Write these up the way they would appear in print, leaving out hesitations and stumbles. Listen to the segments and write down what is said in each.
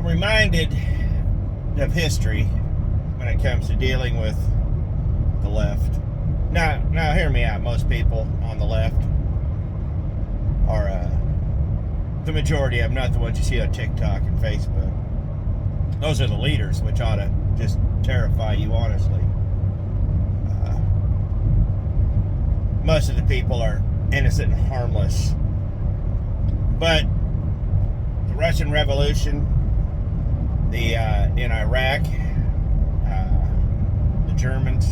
reminded of history when it comes to dealing with the left. Now, hear me out. Most people on the left are the majority of them, not the ones you see on TikTok and Facebook. Those are the leaders, which ought to just terrify you, honestly. Most of the people are innocent and harmless. But the Russian Revolution, in Iraq, the Germans,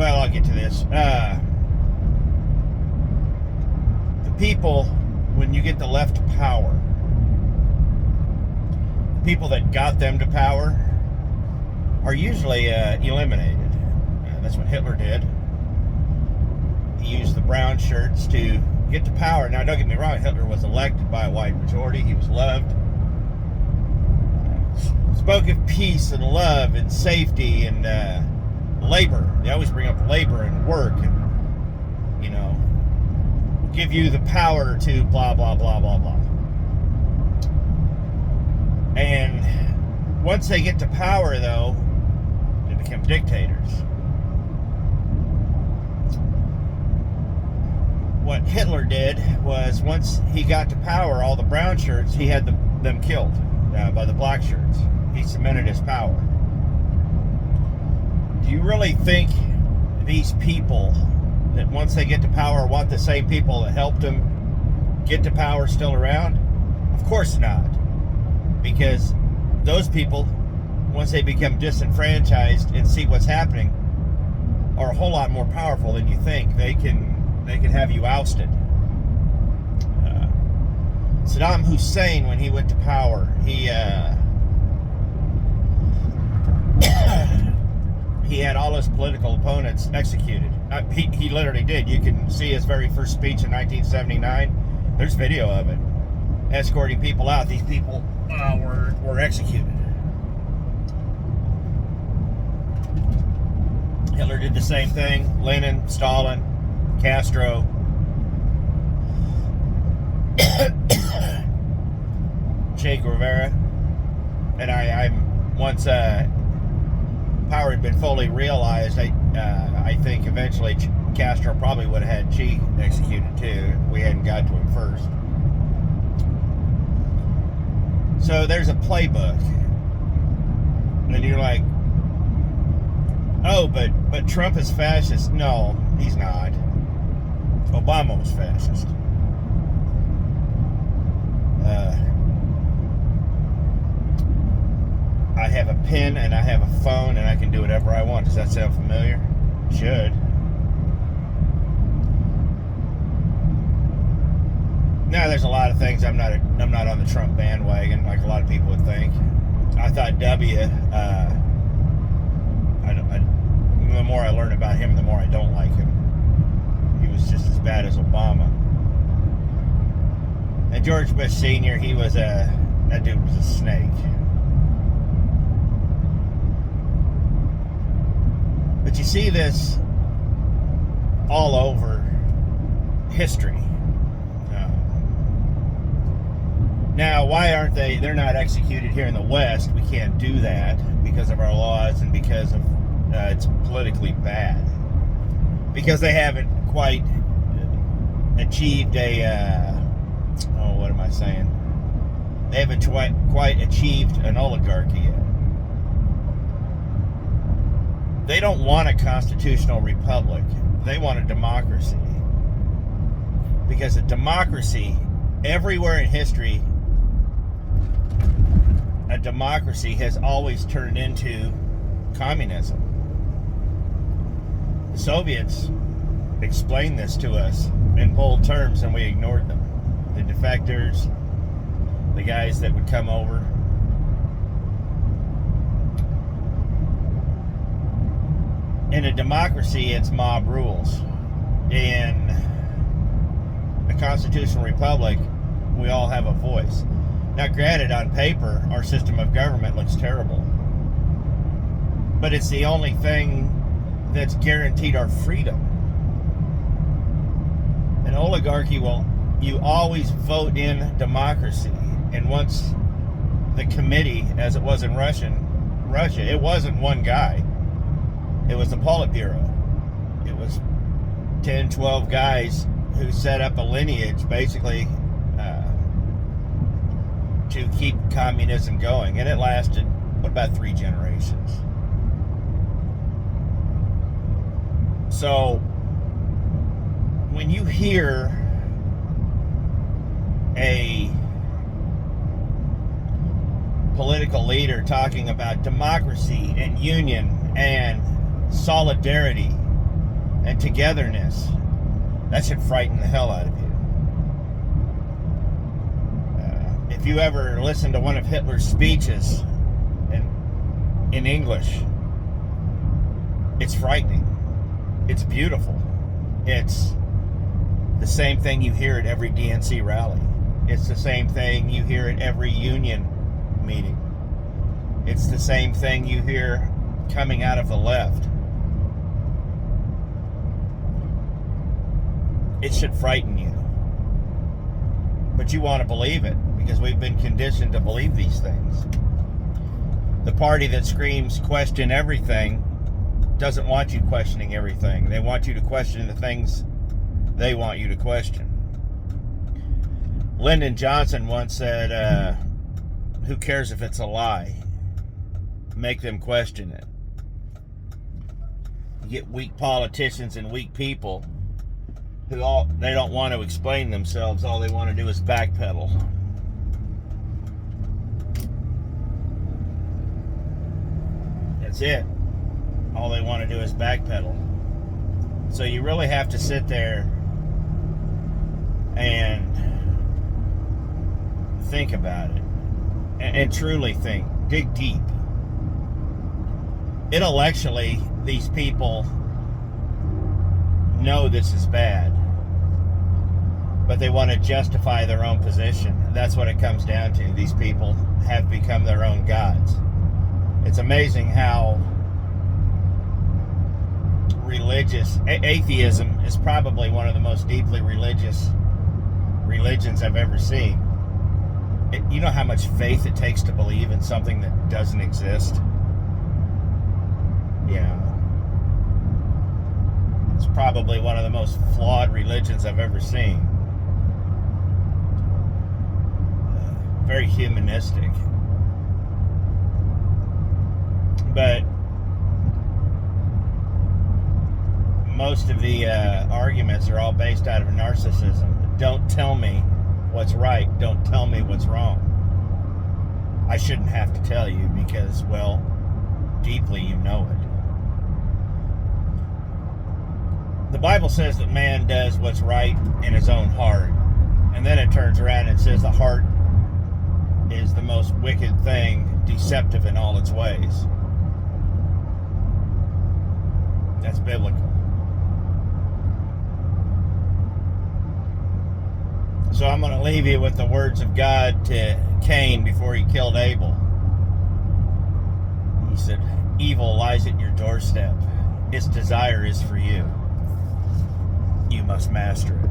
I'll get to this. The people, when you get the left to power, the people that got them to power are usually eliminated. That's what Hitler did. He used the brown shirts to get to power. Now, don't get me wrong, Hitler was elected by a wide majority. He was loved. Spoke of peace and love and safety and labor. They always bring up labor and work and, give you the power to blah, blah, blah, blah, blah. And once they get to power, though, they become dictators. What Hitler did was, once he got to power, all the brown shirts, he had them killed by the black shirts. He cemented his power. Do you really think these people that once they get to power want the same people that helped them get to power still around? Of course not. Because those people, once they become disenfranchised and see what's happening, are a whole lot more powerful than you think. They can have you ousted. Saddam Hussein, when he went to power, he had all his political opponents executed. He literally did. You can see his very first speech in 1979. There's video of it. Escorting people out. These people were executed. Hitler did the same thing. Lenin, Stalin, Castro. Che Guevara. And I'm once power had been fully realized, I think eventually Castro probably would have had Che executed too. We hadn't got to him first. So there's a playbook. And you're like, oh, but Trump is fascist. No, he's not. Obama was fascist. I have a pen and I have a phone and I can do whatever I want. Does that sound familiar? It should. Now, there's a lot of things I'm not on the Trump bandwagon like a lot of people would think. I thought the more I learn about him, the more I don't like him. He was just as bad as Obama. And George Bush Sr., that dude was a snake. But you see this all over history. Now, why aren't they're not executed here in the West? We can't do that because of our laws and because of it's politically bad. Because they haven't quite achieved what am I saying? They haven't quite achieved an oligarchy yet. They don't want a constitutional republic. They want a democracy. Because a democracy, everywhere in history, a democracy has always turned into communism. The Soviets explained this to us in bold terms and we ignored them. The defectors, the guys that would come over. In a democracy, it's mob rules. In a constitutional republic, we all have a voice. Now, granted, on paper, our system of government looks terrible. But it's the only thing that's guaranteed our freedom. An oligarchy, well, you always vote in democracy. And once the committee, as it was in Russia, it wasn't one guy. It was the Politburo. It was 10, 12 guys who set up a lineage, basically, to keep communism going. And it lasted, about 3 generations. So, when you hear a political leader talking about democracy and union and solidarity and togetherness, that should frighten the hell out of you. If you ever listen to one of Hitler's speeches in English, it's frightening. It's beautiful. It's the same thing you hear at every DNC rally. It's the same thing you hear at every union meeting. It's the same thing you hear coming out of the left. It should frighten you. But you want to believe it because we've been conditioned to believe these things. The party that screams question everything doesn't want you questioning everything. They want you to question the things they want you to question. Lyndon Johnson once said, who cares if it's a lie? Make them question it. You get weak politicians and weak people who they don't want to explain themselves. All they want to do is backpedal. That's it. All they want to do is backpedal. So you really have to sit there and think about it. And truly think. Dig deep. Intellectually, these people know this is bad, but they want to justify their own position. That's what it comes down to. These people have become their own gods. It's amazing how religious atheism is probably one of the most deeply religious religions I've ever seen. You know how much faith it takes to believe in something that doesn't exist? Yeah. It's probably one of the most flawed religions I've ever seen. Very humanistic. But most of the arguments are all based out of narcissism. Don't tell me what's right. Don't tell me what's wrong. I shouldn't have to tell you because, well, deeply you know it. The Bible says that man does what's right in his own heart. And then it turns around and says the heart is the most wicked thing, deceptive in all its ways. That's biblical. So I'm going to leave you with the words of God to Cain before he killed Abel. He said, evil lies at your doorstep. Its desire is for you. You must master it.